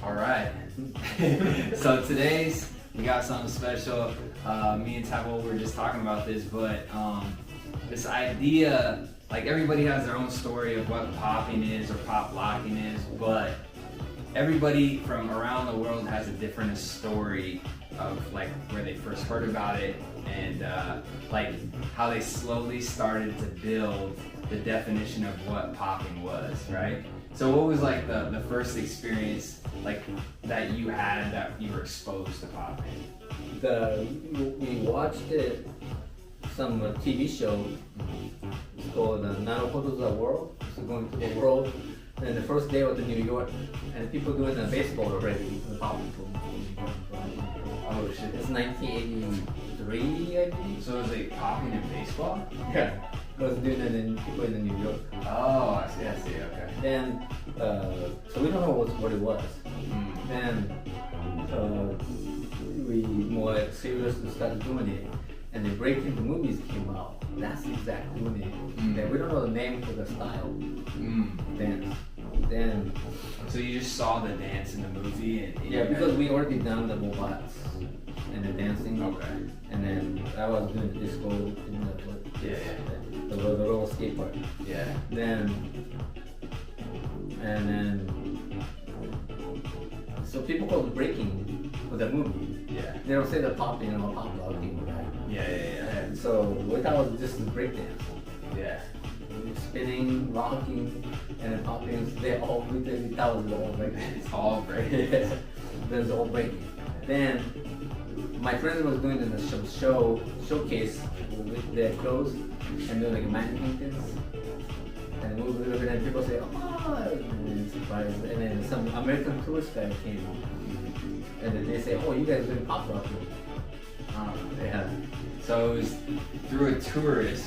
All right. So we got something special. Me and Tabo were just talking about this, but this idea, like everybody has their own story of what popping is or pop locking is, but everybody from around the world has a different story of like where they first heard about it and like how they slowly started to build the definition of what popping was, right? So what was like the first experience like that you had that you were exposed to popping? We watched some TV show. It's called Naruhodo the World. It's going to the world. And the first day was in New York, and people doing the baseball already. The popping pool. Oh shit! It's 1983, I believe. So it was like popping in baseball? Yeah. I was doing it in people in New York. Oh, I see. Okay. Then, so we don't know what it was. Then we more seriously started doing it, and the breaking the movies came out. That's exactly doing it. Then we don't know the name for the style. Then. So you just saw the dance in the movie, and yeah, because we already done the robots and the dancing. Okay. And then I was doing the disco, the roller skate part. Yeah. So people call it breaking for the movie. Yeah. They don't say the popping or pop locking, right? Yeah. And so what that was just the breakdance. Yeah. Spinning, rocking, and then popping. They all that was all breaking. It's all breaking. There's all breaking. Then my friend was doing the showcase with their clothes and doing like mannequin things. And move a little bit, and people say, "Oh!" And surprised. And then some American tourist guy came, and then they say, "Oh, you guys are doing pop locking." Yeah. So it was through a tourist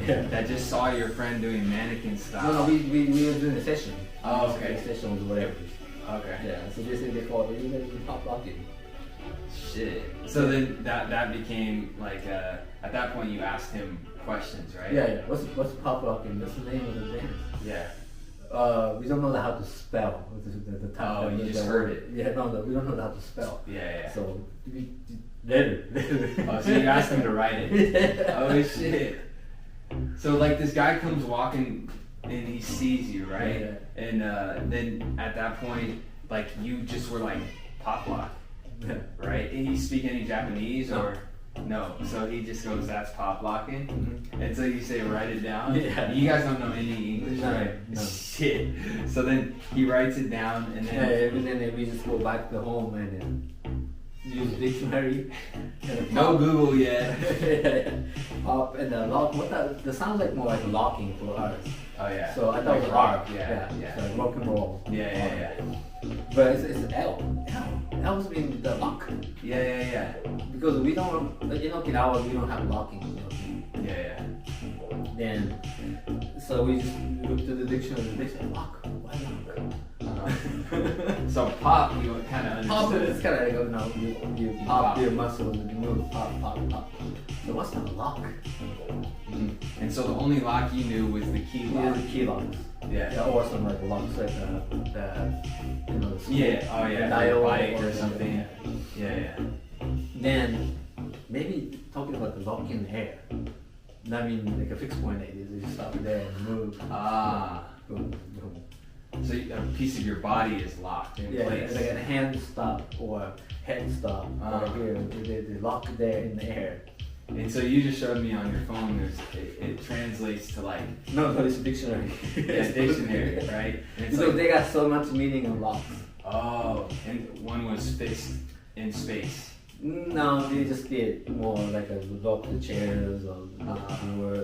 that just saw your friend doing mannequin style. No, we were doing a session. Oh, okay. A session was whatever. Okay. Yeah. So they said they called it, "You guys doing pop locking." Shit. So then that became like at that point you asked him questions, right? Yeah. What's pop locking? That's the name of the dance. Yeah. We don't know how to spell the time. Oh, you just heard it. Yeah, no, we don't know how to spell. Yeah. So later. Oh, so you asked him to write it. Oh shit. So like this guy comes walking and he sees you, right? Yeah. And then at that point, like you just were like pop lock. Right? And you speak any Japanese or no? So he just goes, "That's pop locking," and so you say, "Write it down." Yeah. You guys don't know any English, right? No. Shit. So then he writes it down, and then we just go back to home and then use dictionary. No Google yet. Pop and the lock. The sounds like more like locking for us. Oh yeah. So I thought it was rock. rock. Yeah. So rock and roll. Yeah. But it's L. L's mean the lock. Yeah. Because we don't, in Okinawa, we don't have locking. Yeah. Then, so we just looked to the dictionary and they said, lock. Why lock? So pop, you kind of understood. Pop is kind of like, you pop your muscles and you move, pop. So what's the lock? And so the only lock you knew was the key lock. Yeah, the key locks. Yeah. Or some like locks like the dial bike or something. Yeah. Then maybe talking about the lock in the air. I mean like a fixed point like this, you just stop there and move. Boom. So a piece of your body is locked in place. Like a hand stop or head stop right here. They lock there in the air. And so you just showed me on your phone. It translates to like no, it's a dictionary. Yeah, dictionary, right? And so like, they got so much meaning in locks. Oh, and one was fixed in space. No, they just get more like a lock the chairs or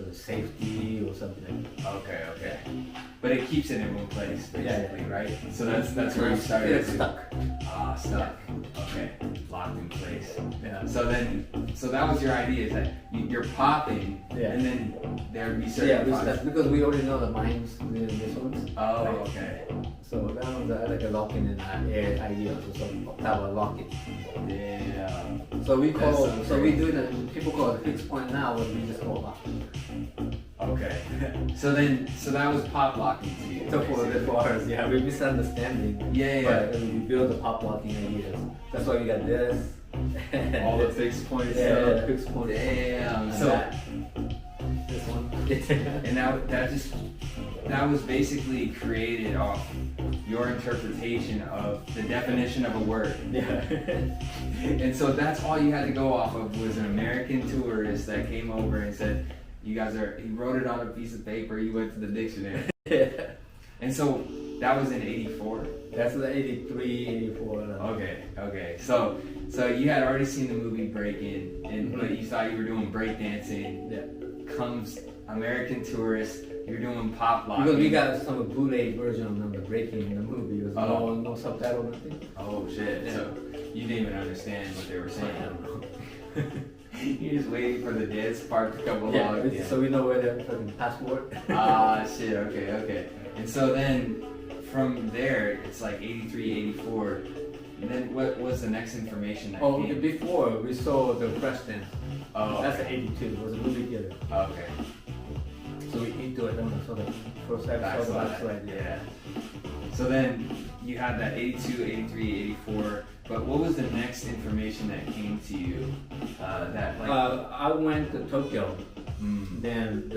the safety or something like that. Okay. But it keeps it in one place, basically, right? So that's where you Yeah, started. it's stuck. Stuck. Okay, locked in place. Yeah. So that was your idea, is that you're popping, and then there'd be certain. Yeah, because we already know the mines in this one. Oh, okay. So that was like a locking in air idea, so that was locking. Yeah. So we do it. People call it fixed point now, but we just call lock. Okay. So that was pop locking to you. So for us, yeah, we misunderstanding. Yeah. But we build the pop locking ideas. That's why we got this. All the fixed points. Yeah, fixed points. Damn. And So this one. and that was basically created off your interpretation of the definition of a word. Yeah. And so that's all you had to go off of was an American tourist that came over and said, he wrote it on a piece of paper, you went to the dictionary. Yeah. And so that was in 84? That's the 83, 84. Okay. So you had already seen the movie Breakin', but you thought you were doing breakdancing. Yeah. Comes American tourist, you're doing pop locking. Because we got some bootleg version of the breaking in the movie. It was no subtitle, nothing. Oh shit! Yeah. So you didn't even understand what they were saying. You're just waiting for the dance part to come along. Yeah. So we know where the fucking passport. Shit. Okay. And so then from there, it's like 83, 84. And then what was the next information that came? Before we saw the Fresh Dance. Oh, that's the 82. It was a movie theater. Okay. So we into it. So the first episode. Backslide. Yeah. So then you had that 82, 83, 84. But what was the next information that came to you? That like. I went to Tokyo. Then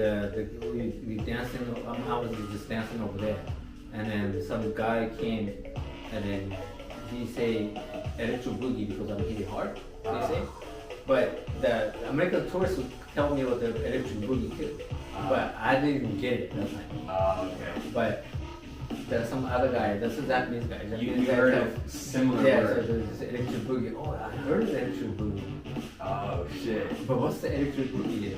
we dancing. I was just dancing over there, and then some guy came, and then he say electro boogie because I'm hitting hard. They say, but the American tourists would tell me about the electric boogie too, but I didn't even get it that time. Okay. But there's some other guy. That's a Japanese guy. You heard of similar words? So there's electric boogie. Oh, I heard of the electric boogie. Oh shit. But what's the electric boogie is?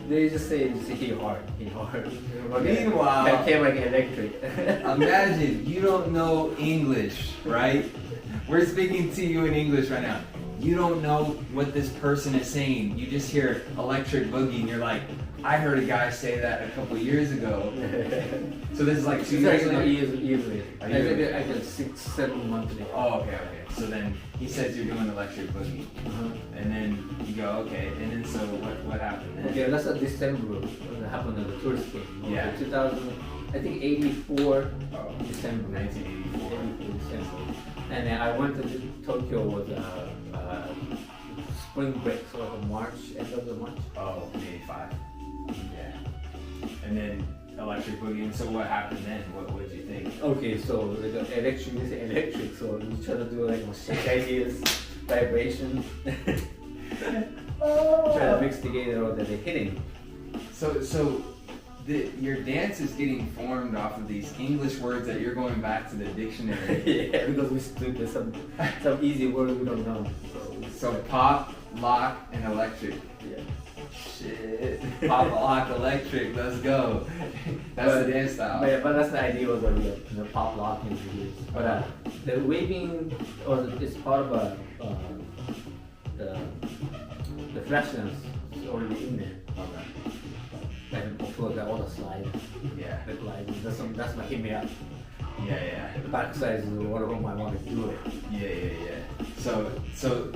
They just say hit hard. Meanwhile, that came like electric. Imagine you don't know English, right? We're speaking to you in English right now. You don't know what this person is saying. You just hear electric boogie and you're like, I heard a guy say that a couple years ago. So this is like 2 years ago? Years later. I think 6-7 months later. Oh, okay. So then he says you're doing electric boogie. And then you go, okay. And then so what happened then? Okay, that's a December. What happened at the tourist game. Yeah. 2000, I think 84 December. 1984. December. And then I went to Tokyo with spring break, so like a March, end of the March. Oh, 85. Yeah. And then electric boogie. And so what happened then? What did you think? Okay, so the electric is electric, so we try to do like shake ideas, vibration. Try to mix together all that they're hitting. So your dance is getting formed off of these English words that you're going back to the dictionary. Yeah, because we stupid some easy words we don't know. So pop, lock, and electric. Yeah. Shit. Pop, lock, electric. Let's go. That's the dance style. But that's the idea of the pop locking. But the waving is part of the freshness is already in there. Okay. Like of course all the slides. Yeah. The glide. That's my hit me up. Yeah. The backside is whatever I want to do it. Yeah. So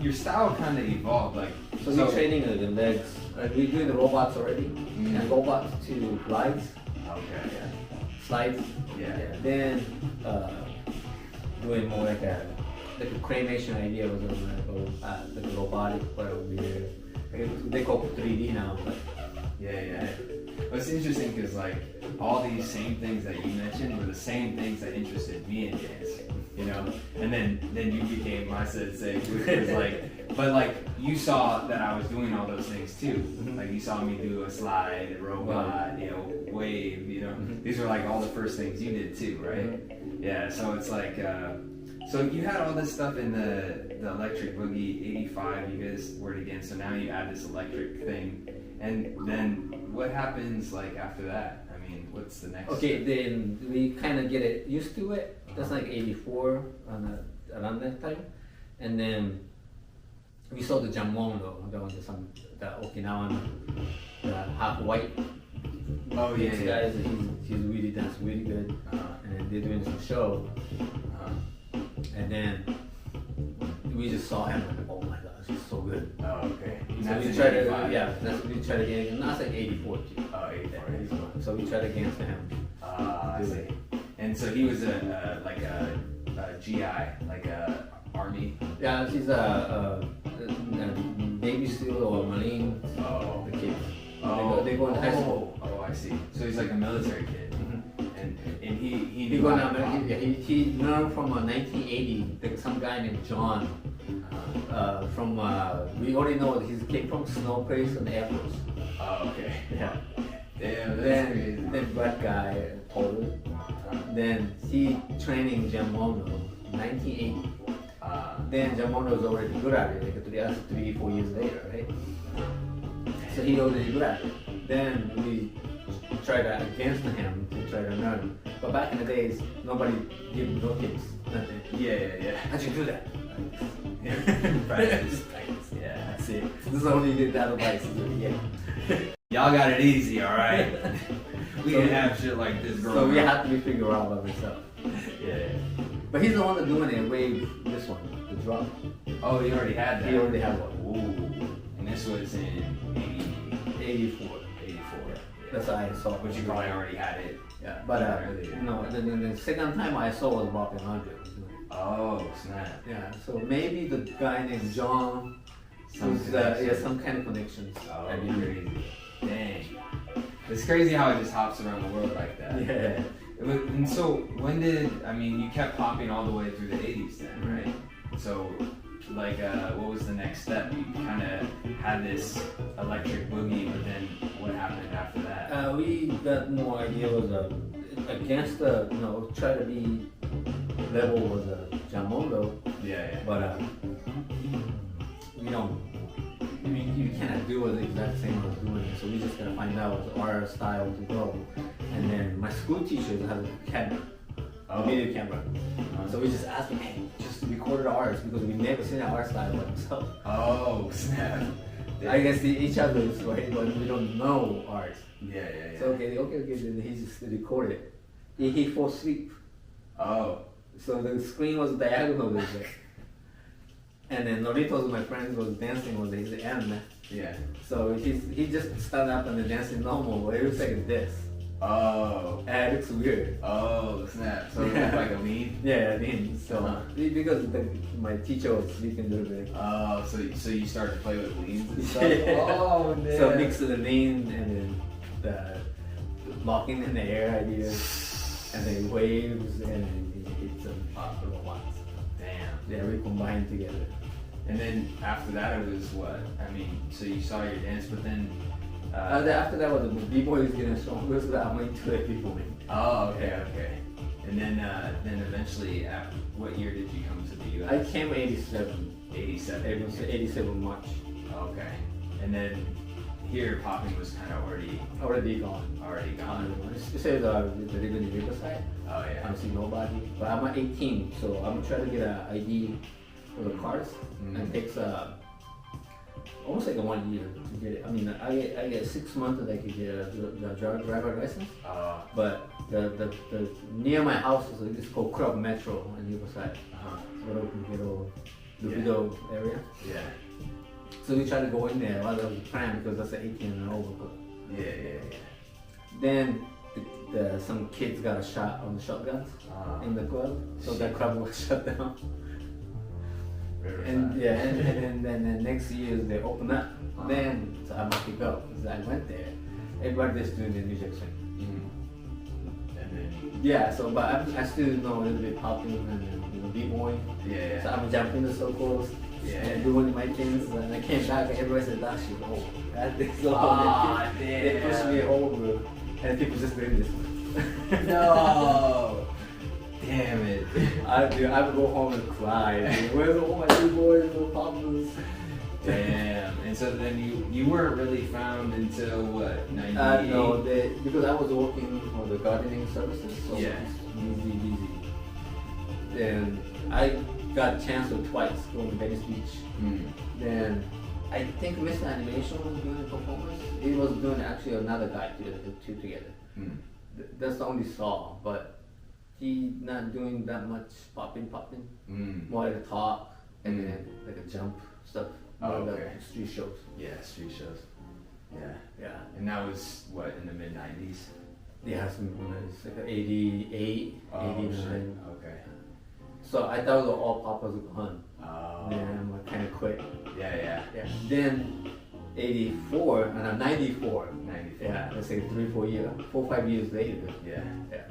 your style kind of evolved, like. So we're training the legs. We're doing the robots already. And robots to glides. Okay. Yeah. Slides. Yeah. Then doing more like a claymation idea was like a robotic, whatever we do. They call it 3D now, but. Yeah. Well, it's interesting because like all these same things that you mentioned were the same things that interested me in dance, you know. And then you became my sensei, which was like, but like you saw that I was doing all those things too. Like you saw me do a slide, a robot, you know, wave, you know. These were like all the first things you did too, right? Yeah. So it's like, so you had all this stuff in the electric boogie 85. You guys were it again. So now you add this electric thing. And then what happens like after that? I mean, what's the next? Okay, then we kind of get it used to it. That's like 84 around that time, and then we saw the Jamon though. There was the Okinawan, half white. Oh yeah, guys, he's really dance really good, and then they're doing some show, and then we just saw him. Like, oh my gosh, he's so good. Oh, okay. So That's we in tried to, 85. we tried again. No, it's like 84. Oh, 84. So we tried against him. I see. And so he was like a GI, like a army. Yeah, she's a Navy SEAL or Marine. Oh, The kids. oh, They go in high school. Oh, I see. So he's like a military kid, and he He knew go how to now. pop. He learned from 1980. Like some guy named John. From we already know he came from Snow Place and Air Force. Oh, okay. Yeah. Damn, that's crazy. Then black guy Paul. Then he training Jamono 1980. Then Jamono was already good at it. Like 3-4 years later, right? So he already good at it. Then we tried against him to try to learn. But back in the days, nobody give no tips, nothing. Yeah. How'd you do that? Practice. Just practice. Yeah. That's it. This is only did that advice. Yeah. Y'all got it easy, all right? We So- didn't have shit like this growing So we up. have to be figure out by himself. Yeah. But he's the one that's doing it. Wave this one, the drum. Oh, you already had that. He already had one. Ooh. And this was in 84. 84. That's how I saw. But you probably already had it. Yeah, but Earlier. no. The second time I saw was bopping 100. Oh, snap. Yeah. So maybe the guy named John. Some Was, connection. yeah, some kind of connections. Oh, I mean, crazy. Dang. It's crazy how it just hops around the world like that. yeah. And so, when did, I mean, you kept popping all the way through the 80s then, right? So, like, what was the next step? You kind of had this electric boogie, but then what happened after that? We got more idea was against the try to be level was Jamondo, Yeah. but you cannot do it the exact same as doing it. So we just gotta find out what's our style to go. And then my school teachers have a camera, a video camera. So we just asked them, hey, just record ours because we never seen our style by themselves. Oh, snap. I guess each other's right, but we don't know ours. Yeah. So okay, then he just recorded it. He fell asleep. Oh. So the screen was diagonal this way. And then Noritos, my friend, was dancing with his end. Yeah. So he just stood up and dancing normal, but it looks like this. Oh. And it looks weird. Oh, snap. So it looked like a lean? Yeah, I mean, so because my teacher was sleeping a little bit. Oh, so you started to play with leans and stuff? Yeah. Oh, man. So mix of the lean and then the locking in the air idea, and then waves and then it's a robots. Damn. Yeah, we combined together. And then after that, it was what? I mean, so you saw your dance, but then. After that was the b-boy is getting stronger, so I'm into like b-boy. Oh, okay. And then eventually, what year did you come to the U.S.? I came 87. 87. It was 87 March. Okay. And then here, popping was kind of Already gone. It says they live in the riverside. Oh, I yeah. don't see nobody. But I'm 18, so I'm trying to get an ID for the cars. And it takes almost like 1 year to get it. I mean, I get 6 months that I could get the driver license. But the near my house is it's called Club Metro in Riverside. So we can get all the video area. Yeah. So we try to go in there while there was a plan because that's an 18 and over. Yeah. Then some kids got a shot on the shotguns in the club, so that club was shut down. And then next year they open up. Then so I must go. So I went there. Everybody just doing the music thing. And then. Yeah. So but I still know a little bit popping and b-boy. Yeah. So I'm jumping the circles. Yeah. And doing my things, and I came back and everybody said, "That shit over." That thing's over. Aw, They pushed me over, and people just doing this. No. Damn it. I would go home and cry. Where's all my two boys, no problems? Damn. And so then you weren't really found until what? 98? No, because I was working for the gardening services, so Yeah. it's busy. Then I got a chance to twice go to Venice Beach. Then I think Mr. Animation was doing the performance. He was doing actually another guy the two together. That's the only song, but he not doing that much popping. More like a talk and then like a jump stuff. Oh, the okay. street shows. Yeah, street shows. Yeah. Yeah. And that was what, in the mid 90s? Yeah, it's like 88, Oh, 89. shit. Okay. So I thought all Papa's Gone. Oh. Then I kind of quit. Yeah. Yeah. Then 84 and I'm 94. 94. Yeah, let's say 4-5 years later. Yeah. Yeah.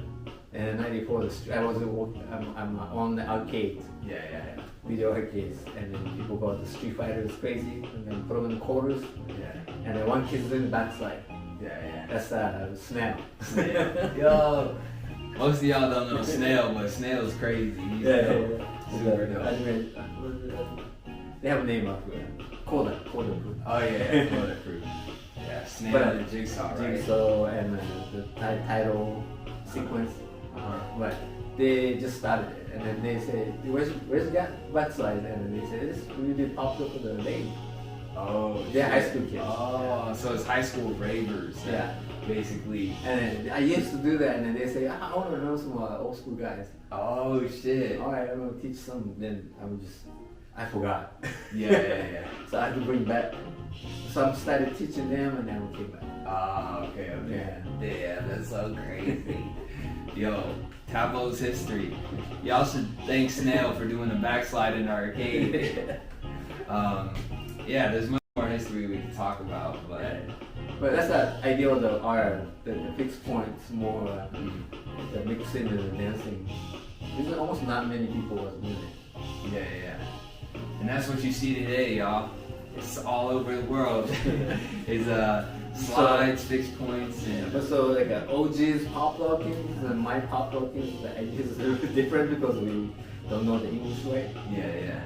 And in 94, I'm on the arcade, Yeah. video arcades, and then people got the Street Fighters crazy, and then put them in quarters, Yeah. and then one kid's doing the backslide. Yeah. That's Snail. Snail. Yo. Most of y'all don't know Snail, but Snail's crazy. He's dope. Super dope. They have a name up here. Coda. Oh yeah. Bulletproof. Yeah. Snail But, and Jigsaw, right? Jigsaw and the title sequence. But they just started it, and then they said, "Where's that backslide?" And then they said, "It's really popular for the lane." Oh, They're high shit. school kids. Oh, so it's high school ravers. Yeah. Basically. And then I used to do that, and then they say, "I want to know some old school guys." Oh shit. All right, I'm gonna teach some. Then I forgot. Yeah. So I had to bring back. So I started teaching them, and then we came back. Oh, okay. Yeah, that's so crazy. Yo, Tableau's history. Y'all should thank Snail for doing the backslide in the arcade. Yeah, there's much more history we can talk about, but But that's the idea of the art, the fixed points, more the mixing and the dancing. There's almost not many people was doing it. yeah. And that's what you see today, y'all. It's all over the world. It's slides, fixed points, and But so like OG's pop lockings and my pop lockings, the ideas are a little bit different because we don't know the English way. yeah.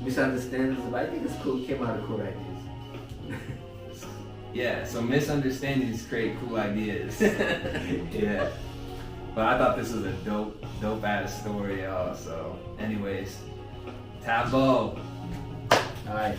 Misunderstands, but I think it's cool. It came out of cool ideas. Yeah, so misunderstandings create cool ideas. Yeah. But I thought this was a dope ass story, y'all. So anyways, Tableau. Alright.